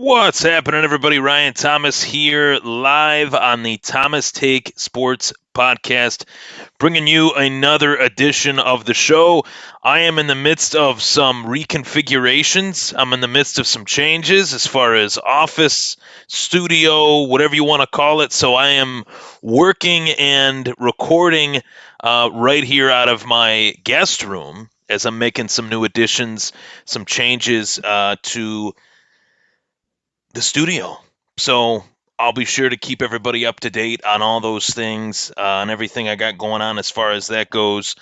What's happening, everybody? Ryan Thomas here, live on the Thomas Take Sports Podcast, bringing you another edition of the show. I am in the midst of some reconfigurations. I'm in the midst of some changes as far as office, studio, whatever you want to call it. So I am working and recording right here out of my guest room as I'm making some new additions, some changes to the studio. So I'll be sure to keep everybody up to date on all those things and everything I got going on as far as that goes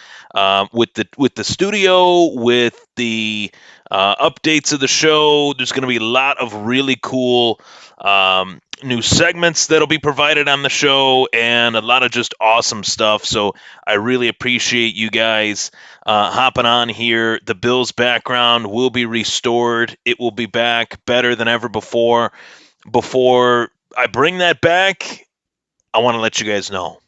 with the studio, with the updates of the show. There's going to be a lot of really cool new segments that'll be provided on the show and a lot of just awesome stuff. So I really appreciate you guys hopping on here. The Bills background will be restored. It will be back better than ever before. Before I bring that back, I want to let you guys know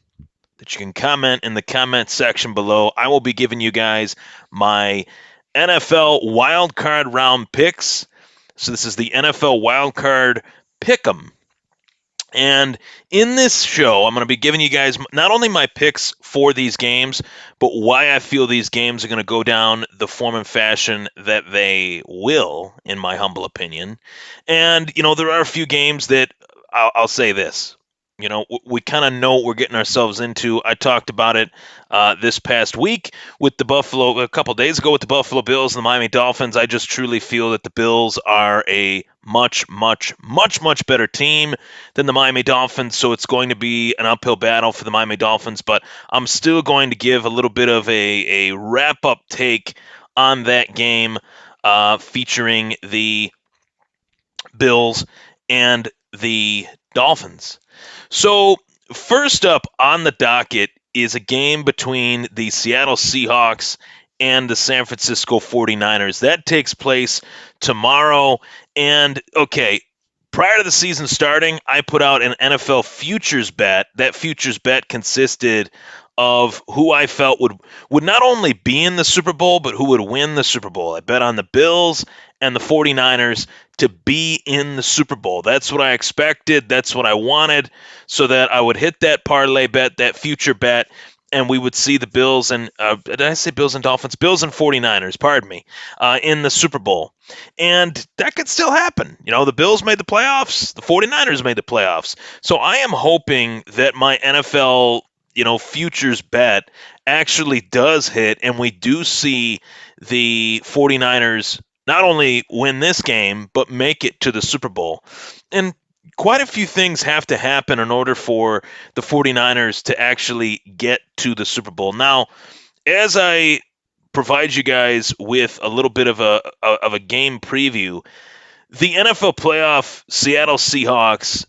that you can comment in the comment section below. I will be giving you guys my NFL wildcard round picks. So this is the NFL wildcard pick'em. And in this show, I'm going to be giving you guys not only my picks for these games, but why I feel these games are going to go down the form and fashion that they will, in my humble opinion. And, there are a few games that I'll say this. We kind of know what we're getting ourselves into. I talked about it this past week with a couple days ago with the Buffalo Bills and the Miami Dolphins. I just truly feel that the Bills are a much, much, much, much better team than the Miami Dolphins. So it's going to be an uphill battle for the Miami Dolphins. But I'm still going to give a little bit of a wrap-up take on that game featuring the Bills and the Dolphins. So first up on the docket is a game between the Seattle Seahawks and the San Francisco 49ers. That takes place tomorrow. And, okay, prior to the season starting, I put out an NFL futures bet. That futures bet consisted of who I felt would not only be in the Super Bowl, but who would win the Super Bowl. I bet on the Bills and the 49ers to be in the Super Bowl. That's what I expected. That's what I wanted, so that I would hit that parlay bet, that future bet, and we would see the Bills and did I say Bills and Dolphins? Bills and 49ers, pardon me, in the Super Bowl. And that could still happen. The Bills made the playoffs. The 49ers made the playoffs. So I am hoping that my NFL futures bet actually does hit, and we do see the 49ers not only win this game, but make it to the Super Bowl. And quite a few things have to happen in order for the 49ers to actually get to the Super Bowl. Now, as I provide you guys with a little bit of a game preview, the NFL playoff Seattle Seahawks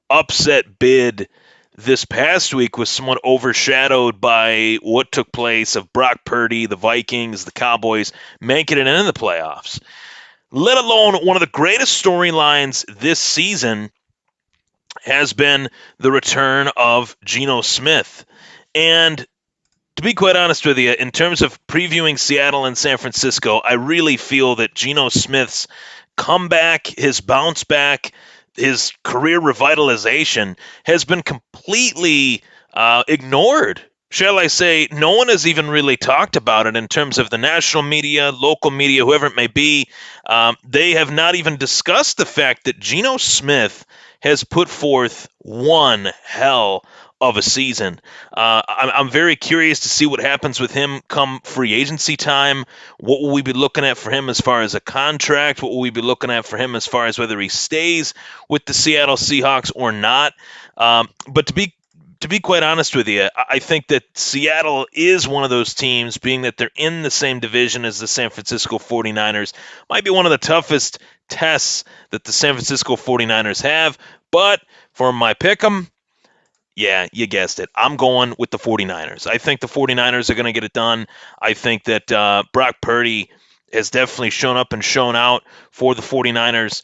upset bid this past week was somewhat overshadowed by what took place of Brock Purdy, the Vikings, the Cowboys making it into the playoffs. Let alone one of the greatest storylines this season has been the return of Geno Smith. And to be quite honest with you, in terms of previewing Seattle and San Francisco, I really feel that Geno Smith's comeback, his bounce back, his career revitalization has been completely ignored. Shall I say, no one has even really talked about it in terms of the national media, local media, whoever it may be. They have not even discussed the fact that Geno Smith has put forth one hell of a season. I'm very curious to see what happens with him come free agency time. What will we be looking at for him as far as a contract? What will we be looking at for him as far as whether he stays with the Seattle Seahawks or not? But to be quite honest with you, I think that Seattle is one of those teams, being that they're in the same division as the San Francisco 49ers, might be one of the toughest tests that the San Francisco 49ers have. But for my pick'em, yeah, you guessed it. I'm going with the 49ers. I think the 49ers are going to get it done. I think that Brock Purdy has definitely shown up and shown out for the 49ers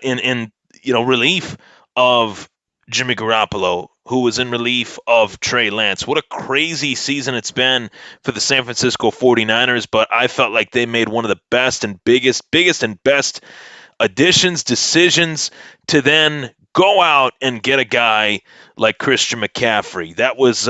in relief of Jimmy Garoppolo, who was in relief of Trey Lance. What a crazy season it's been for the San Francisco 49ers, but I felt like they made one of the best and biggest and best additions, decisions to then go out and get a guy like Christian McCaffrey. That was,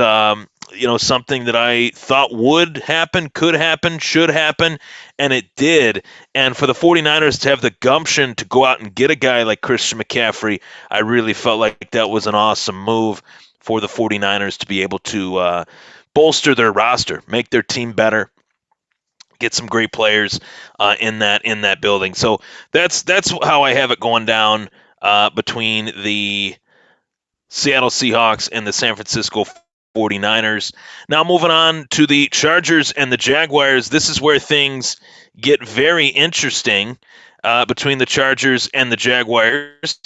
something that I thought would happen, could happen, should happen, and it did. And for the 49ers to have the gumption to go out and get a guy like Christian McCaffrey, I really felt like that was an awesome move for the 49ers to be able to bolster their roster, make their team better, get some great players in that building. So that's how I have it going down between the Seattle Seahawks and the San Francisco 49ers. Now moving on to the Chargers and the Jaguars. This is where things get very interesting between the Chargers and the Jaguars.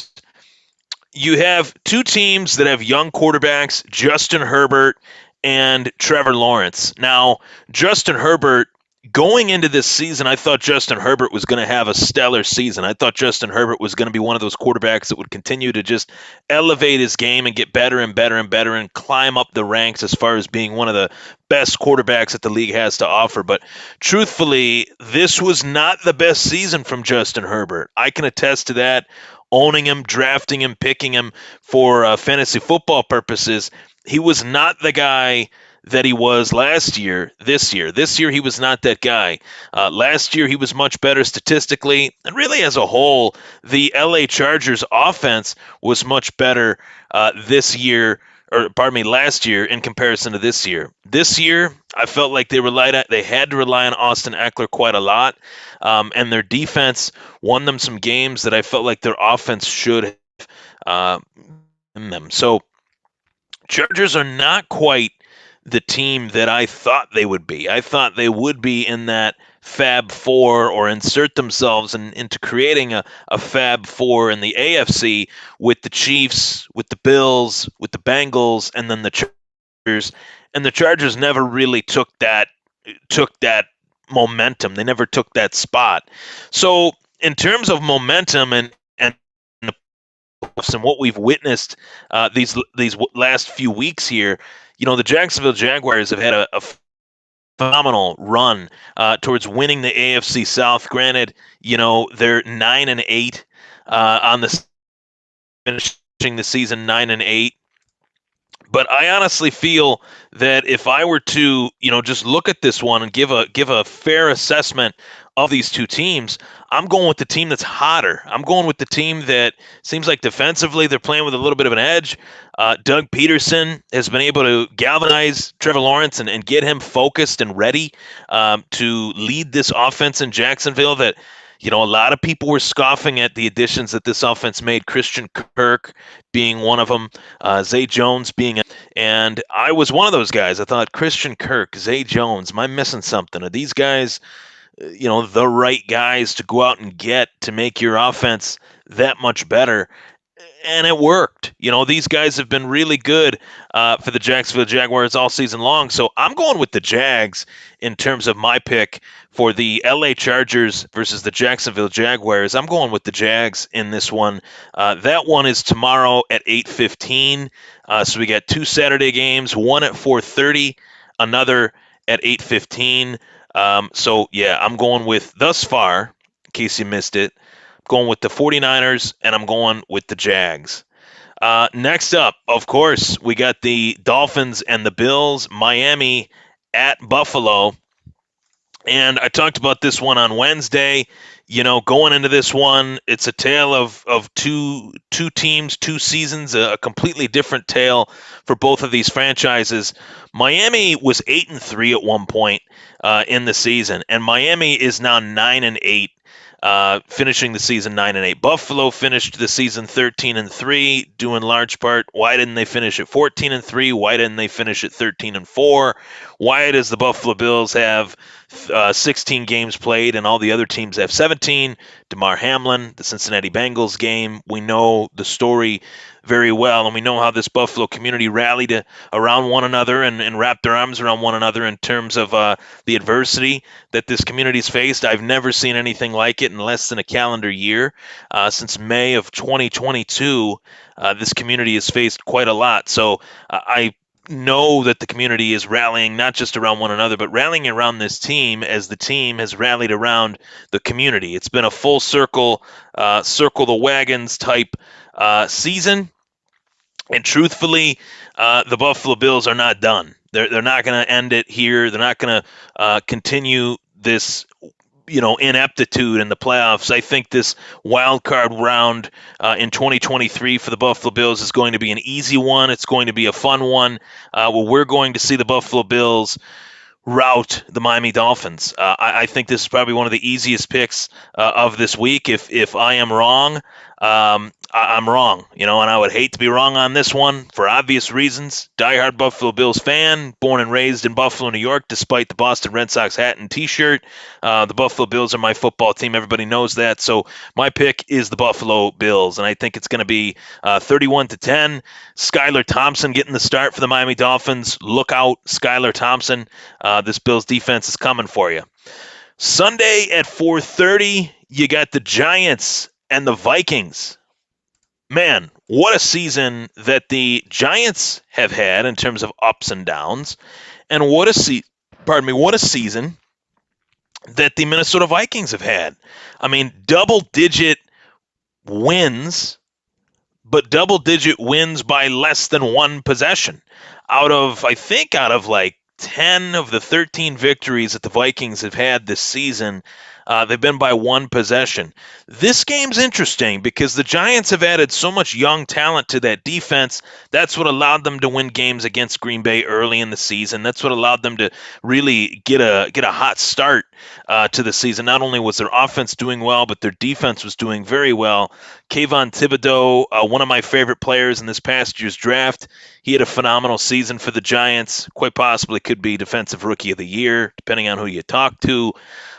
You have two teams that have young quarterbacks, Justin Herbert and Trevor Lawrence. Now, Justin Herbert, going into this season, I thought Justin Herbert was going to have a stellar season. I thought Justin Herbert was going to be one of those quarterbacks that would continue to just elevate his game and get better and better and better and climb up the ranks as far as being one of the best quarterbacks that the league has to offer. But truthfully, this was not the best season from Justin Herbert. I can attest to that. Owning him, drafting him, picking him for fantasy football purposes, he was not the guy that he was last year, this year. This year, he was not that guy. Last year, he was much better statistically. And really, as a whole, the LA Chargers offense was much better last year in comparison to this year. This year, I felt like they had to rely on Austin Eckler quite a lot. And their defense won them some games that I felt like their offense should have in them. So, Chargers are not quite the team that I thought they would be. I thought they would be in that Fab Four or insert themselves into creating a Fab Four in the AFC with the Chiefs, with the Bills, with the Bengals, and then the Chargers. And the Chargers never really took that momentum. They never took that spot. So in terms of momentum and what we've witnessed these last few weeks here, the Jacksonville Jaguars have had a phenomenal run towards winning the AFC South. Granted, they're 9-8 on the finishing the season 9-8. But I honestly feel that if I were to, just look at this one and give a fair assessment of these two teams, I'm going with the team that's hotter. I'm going with the team that seems like defensively they're playing with a little bit of an edge. Doug Peterson has been able to galvanize Trevor Lawrence and get him focused and ready to lead this offense in Jacksonville that, a lot of people were scoffing at the additions that this offense made, Christian Kirk being one of them, Zay Jones and I was one of those guys. I thought, Christian Kirk, Zay Jones, am I missing something? Are these guys, the right guys to go out and get to make your offense that much better? And it worked. These guys have been really good for the Jacksonville Jaguars all season long. So I'm going with the Jags in terms of my pick for the LA Chargers versus the Jacksonville Jaguars. I'm going with the Jags in this one. That one is tomorrow at 8:15. So we got two Saturday games, one at 4:30, another at 8:15. So, yeah, I'm going with, thus far, in case you missed it, going with the 49ers, and I'm going with the Jags. Next up, of course, we got the Dolphins and the Bills, Miami at Buffalo. And I talked about this one on Wednesday. Going into this one, it's a tale of two teams, 2 seasons, a completely different tale for both of these franchises. Miami was 8-3 at one point in the season, and Miami is now 9-8. Finishing the season 9-8. Buffalo finished the season 13-3, due in large part. Why didn't they finish at 14-3? Why didn't they finish at 13-4? Why does the Buffalo Bills have 16 games played and all the other teams have 17? Damar Hamlin, the Cincinnati Bengals game. We know the story very well, and we know how this Buffalo community rallied around one another and wrapped their arms around one another in terms of the adversity that this community's faced. I've never seen anything like it in less than a calendar year. Since May of 2022, this community has faced quite a lot. So I know that the community is rallying not just around one another, but rallying around this team as the team has rallied around the community. It's been a full circle, circle the wagons type season. And truthfully, the Buffalo Bills are not done. They're not going to end it here. They're not going to continue this ineptitude in the playoffs. I think this wild card round in 2023 for the Buffalo Bills is going to be an easy one. It's going to be a fun one where we're going to see the Buffalo Bills rout the Miami Dolphins. I think this is probably one of the easiest picks of this week. If I am wrong, I'm wrong, and I would hate to be wrong on this one for obvious reasons. Diehard Buffalo Bills fan, born and raised in Buffalo, New York, despite the Boston Red Sox hat and T-shirt. The Buffalo Bills are my football team. Everybody knows that. So my pick is the Buffalo Bills, and I think it's going to be 31-10. Skylar Thompson getting the start for the Miami Dolphins. Look out, Skylar Thompson. This Bills defense is coming for you. Sunday at 4:30, you got the Giants and the Vikings. Man, what a season that the Giants have had in terms of ups and downs, and what a season that the Minnesota Vikings have had. I mean, double-digit wins, but double-digit wins by less than one possession. Out of like 10 of the 13 victories that the Vikings have had this season, they've been by one possession. This game's interesting because the Giants have added so much young talent to that defense. That's what allowed them to win games against Green Bay early in the season. That's what allowed them to really get a hot start to the season. Not only was their offense doing well, but their defense was doing very well. Kayvon Thibodeau, one of my favorite players in this past year's draft, he had a phenomenal season for the Giants. Quite possibly could be Defensive Rookie of the Year, depending on who you talk to.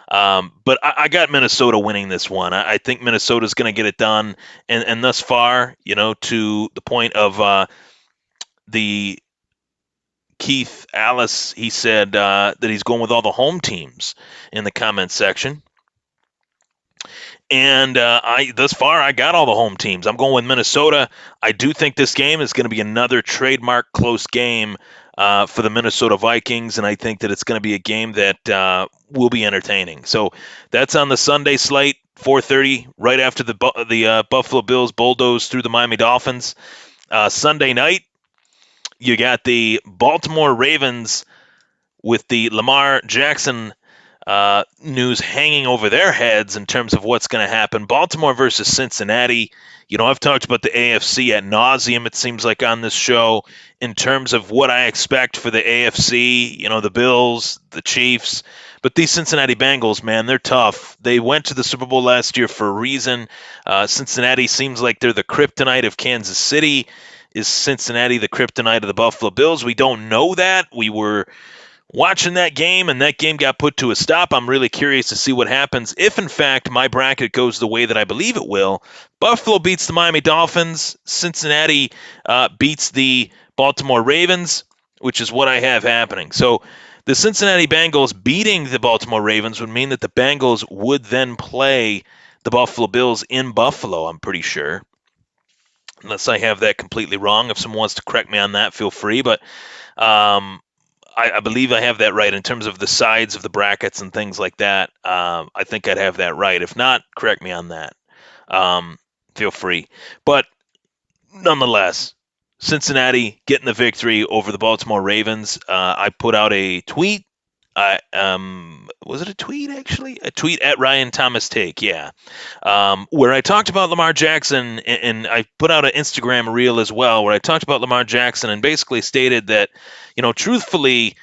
But I got Minnesota winning this one. I think Minnesota's going to get it done. And thus far, to the point of the Keith Alice, he said that he's going with all the home teams in the comments section. And thus far, I got all the home teams. I'm going with Minnesota. I do think this game is going to be another trademark close game for the Minnesota Vikings, and I think that it's going to be a game that will be entertaining. So that's on the Sunday slate, 4:30, right after the Buffalo Bills bulldoze through the Miami Dolphins. Sunday night, you got the Baltimore Ravens with the Lamar Jackson news hanging over their heads in terms of what's going to happen. Baltimore versus Cincinnati. I've talked about the AFC ad nauseum, it seems like, on this show in terms of what I expect for the AFC, the Bills, the Chiefs. But these Cincinnati Bengals, man, they're tough. They went to the Super Bowl last year for a reason. Cincinnati seems like they're the kryptonite of Kansas City. Is Cincinnati the kryptonite of the Buffalo Bills? We don't know that. We were watching that game, and that game got put to a stop. I'm really curious to see what happens if, in fact, my bracket goes the way that I believe it will. Buffalo beats the Miami Dolphins. Cincinnati beats the Baltimore Ravens, which is what I have happening. So the Cincinnati Bengals beating the Baltimore Ravens would mean that the Bengals would then play the Buffalo Bills in Buffalo, I'm pretty sure. Unless I have that completely wrong. If someone wants to correct me on that, feel free. But I believe I have that right in terms of the sides of the brackets and things like that. I think I'd have that right. If not, correct me on that. Feel free. But nonetheless, Cincinnati getting the victory over the Baltimore Ravens. I put out a tweet. Was it a tweet, actually? A tweet at Ryan Thomas Take, yeah. Where I talked about Lamar Jackson, and I put out an Instagram reel as well, where I talked about Lamar Jackson and basically stated that, truthfully,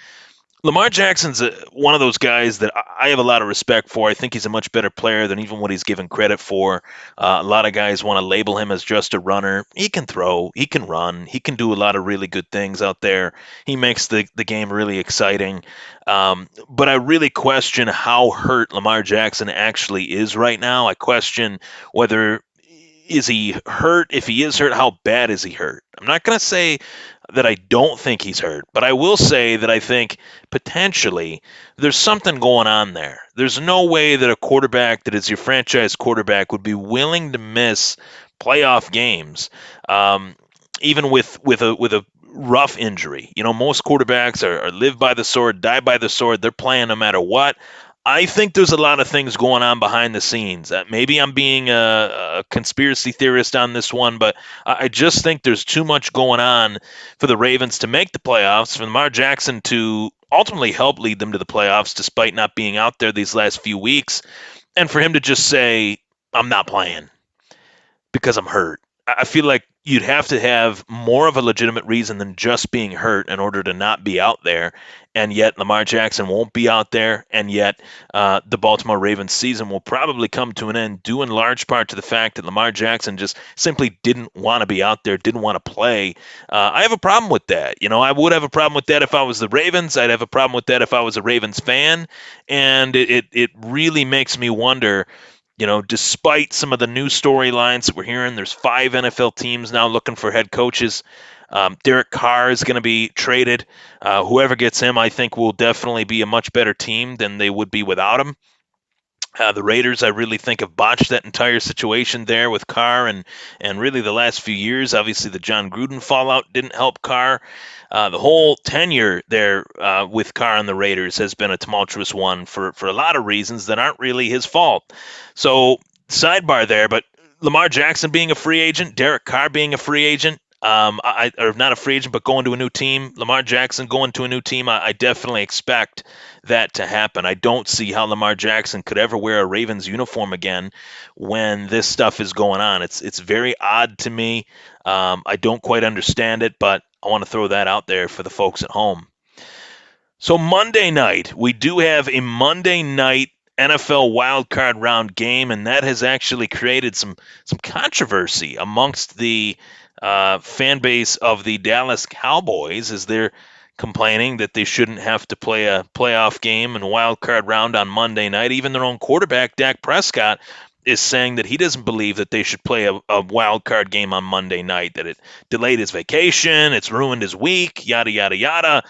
Lamar Jackson's one of those guys that I have a lot of respect for. I think he's a much better player than even what he's given credit for. A lot of guys want to label him as just a runner. He can throw, he can run, he can do a lot of really good things out there. He makes the game really exciting. But I really question how hurt Lamar Jackson actually is right now. I question whether is he hurt? If he is hurt, how bad is he hurt? I'm not going to say that I don't think he's hurt, but I will say that I think potentially there's something going on there. There's no way that a quarterback that is your franchise quarterback would be willing to miss playoff games, even with a rough injury. Most quarterbacks are live by the sword, die by the sword. They're playing no matter what. I think there's a lot of things going on behind the scenes. Maybe I'm being a conspiracy theorist on this one, but I just think there's too much going on for the Ravens to make the playoffs, for Lamar Jackson to ultimately help lead them to the playoffs despite not being out there these last few weeks, and for him to just say, I'm not playing because I'm hurt. I feel like you'd have to have more of a legitimate reason than just being hurt in order to not be out there. And yet Lamar Jackson won't be out there. And yet the Baltimore Ravens season will probably come to an end due in large part to the fact that Lamar Jackson just simply didn't want to be out there, didn't want to play. I have a problem with that. I would have a problem with that if I was the Ravens. I'd have a problem with that if I was a Ravens fan. And it really makes me wonder, despite some of the new storylines that we're hearing, there's 5 NFL teams now looking for head coaches. Derek Carr is going to be traded. Whoever gets him, I think, will definitely be a much better team than they would be without him. The Raiders, I really think, have botched that entire situation there with Carr, and really the last few years. Obviously, the John Gruden fallout didn't help Carr. The whole tenure there with Carr and the Raiders has been a tumultuous one for a lot of reasons that aren't really his fault. So, sidebar there, but Lamar Jackson being a free agent, Derek Carr being a free agent, or not a free agent, but going to a new team. Lamar Jackson going to a new team. I definitely expect that to happen. I don't see how Lamar Jackson could ever wear a Ravens uniform again when this stuff is going on. It's very odd to me. I don't quite understand it, but I want to throw that out there for the folks at home. So Monday night, we do have a Monday night NFL wildcard round game, and that has actually created some controversy amongst the fan base of the Dallas Cowboys, as they're complaining that they shouldn't have to play a playoff game and wild card round on Monday night. Even their own quarterback, Dak Prescott, is saying that he doesn't believe that they should play a wild card game on Monday night, that it delayed his vacation, it's ruined his week, yada, yada, yada.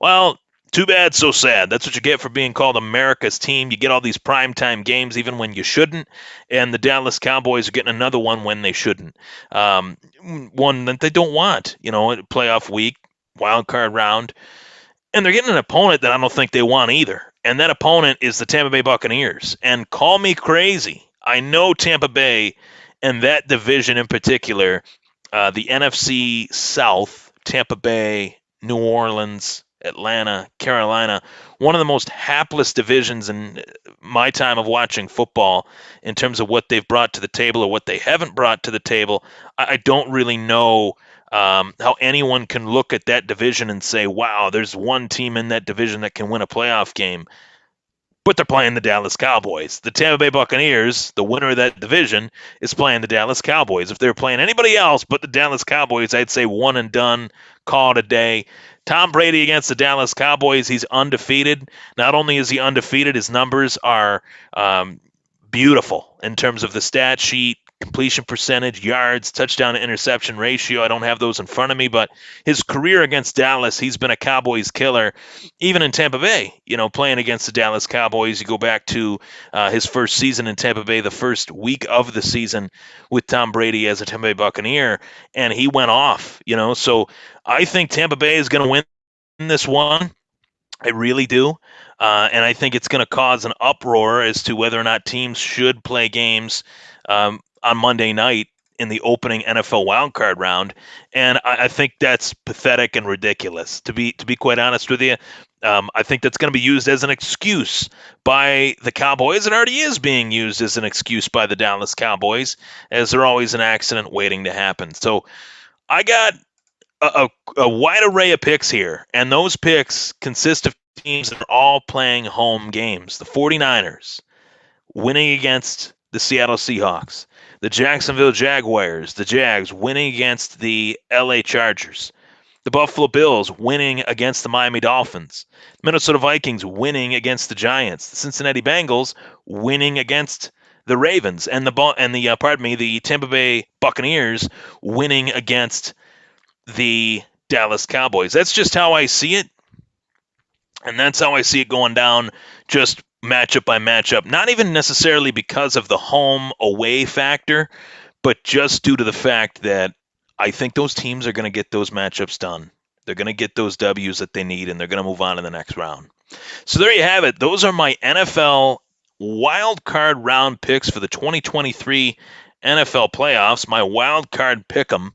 Well, too bad, so sad. That's what you get for being called America's team. You get all these primetime games even when you shouldn't, and the Dallas Cowboys are getting another one when they shouldn't. One that they don't want, playoff week, wild card round, and they're getting an opponent that I don't think they want either, and that opponent is the Tampa Bay Buccaneers. And call me crazy, I know Tampa Bay and that division in particular, the NFC South, Tampa Bay, New Orleans, Atlanta, Carolina, one of the most hapless divisions in my time of watching football in terms of what they've brought to the table or what they haven't brought to the table. I don't really know how anyone can look at that division and say, wow, there's one team in that division that can win a playoff game. But they're playing the Dallas Cowboys. The Tampa Bay Buccaneers, the winner of that division, is playing the Dallas Cowboys. If they're playing anybody else but the Dallas Cowboys, I'd say one and done, call it a day. Tom Brady against the Dallas Cowboys, he's undefeated. Not only is he undefeated, his numbers are beautiful in terms of the stat sheet, completion percentage, yards, touchdown to interception ratio. I don't have those in front of me, but his career against Dallas, he's been a Cowboys killer. Even in Tampa Bay, playing against the Dallas Cowboys, you go back to his first season in Tampa Bay, the first week of the season with Tom Brady as a Tampa Bay Buccaneer, and he went off, So I think Tampa Bay is going to win this one. I really do. And I think it's going to cause an uproar as to whether or not teams should play games on Monday night in the opening NFL wildcard round. And I think that's pathetic and ridiculous, to be quite honest with you. I think that's going to be used as an excuse by the Cowboys. It already is being used as an excuse by the Dallas Cowboys, as they're always an accident waiting to happen. So I got a wide array of picks here, and those picks consist of teams that are all playing home games. The 49ers winning against the Seattle Seahawks, the Jacksonville Jaguars, the Jags, winning against the LA Chargers, the Buffalo Bills winning against the Miami Dolphins, Minnesota Vikings winning against the Giants, the Cincinnati Bengals winning against the Ravens, and the Tampa Bay Buccaneers winning against the Dallas Cowboys. That's just how I see it, and that's how I see it going down, just matchup by matchup. Not even necessarily because of the home-away factor, but just due to the fact that I think those teams are going to get those matchups done. They're going to get those W's that they need, and they're going to move on in the next round. So there you have it. Those are my NFL wild card round picks for the 2023 NFL playoffs, my wild card pick 'em.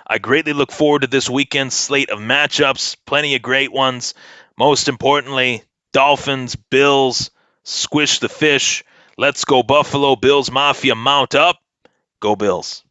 I greatly look forward to this weekend's slate of matchups, plenty of great ones. Most importantly, Dolphins, Bills, squish the fish. Let's go Buffalo Bills Mafia, mount up. Go Bills.